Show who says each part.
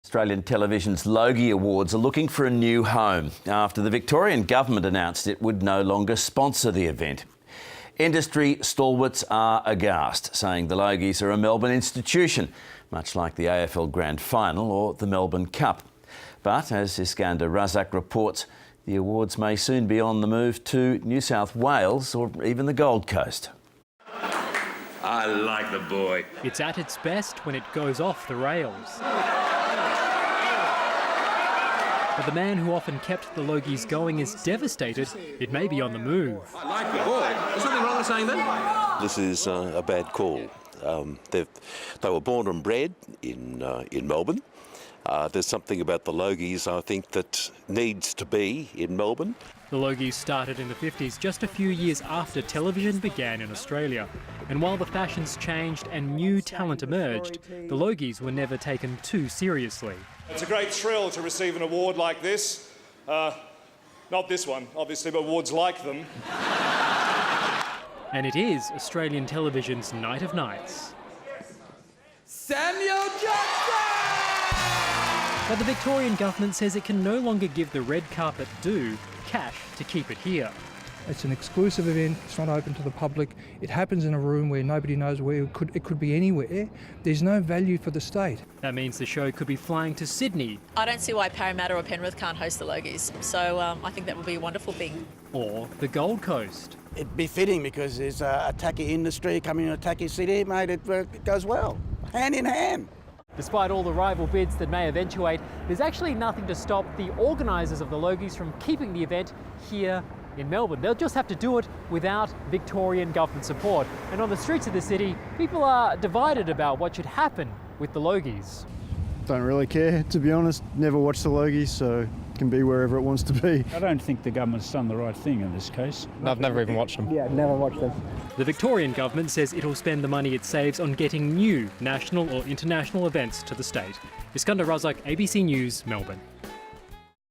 Speaker 1: Australian Television's Logie Awards are looking for a new home after the Victorian government announced it would no longer sponsor the event. Industry stalwarts are aghast, saying the Logies are a Melbourne institution, much like the AFL Grand Final or the Melbourne Cup. But as Iskander Razak reports, the awards may soon be on the move to New South Wales or even the Gold Coast.
Speaker 2: I like the boy.
Speaker 3: It's at its best when it goes off the rails. But the man who often kept the Logies going is devastated it may be on the move.
Speaker 2: I like the boy. There's something wrong with saying that?
Speaker 4: This is a bad call. They were born and bred in Melbourne. There's something about the Logies, I think, that needs to be in Melbourne.
Speaker 3: The Logies started in the 50s, just a few years after television began in Australia. And while the fashions changed and new talent emerged, the Logies were never taken too seriously.
Speaker 5: It's a great thrill to receive an award like this. Not this one, obviously, but awards like them.
Speaker 3: And it is Australian television's Night of Nights.
Speaker 2: Samuel Jackson!
Speaker 3: But the Victorian government says it can no longer give the red carpet due cash to keep it here.
Speaker 6: It's an exclusive event, it's not open to the public. It happens in a room where nobody knows where it could be anywhere. There's no value for the state.
Speaker 3: That means the show could be flying to Sydney.
Speaker 7: I don't see why Parramatta or Penrith can't host the Logies, so I think that would be a wonderful thing.
Speaker 3: Or the Gold Coast.
Speaker 8: It'd be fitting because there's a tacky industry coming in a tacky city, mate, it goes well, hand in hand.
Speaker 3: Despite all the rival bids that may eventuate, there's actually nothing to stop the organisers of the Logies from keeping the event here in Melbourne. They'll just have to do it without Victorian government support. And on the streets of the city, people are divided about what should happen with the Logies.
Speaker 9: Don't really care, to be honest. Never watched the Logies, so it can be wherever it wants to be.
Speaker 10: I don't think the government's done the right thing in this case.
Speaker 11: I've never even watched them.
Speaker 6: Yeah, never watched them.
Speaker 3: The Victorian government says it'll spend the money it saves on getting new national or international events to the state. Iskander Razak, ABC News, Melbourne.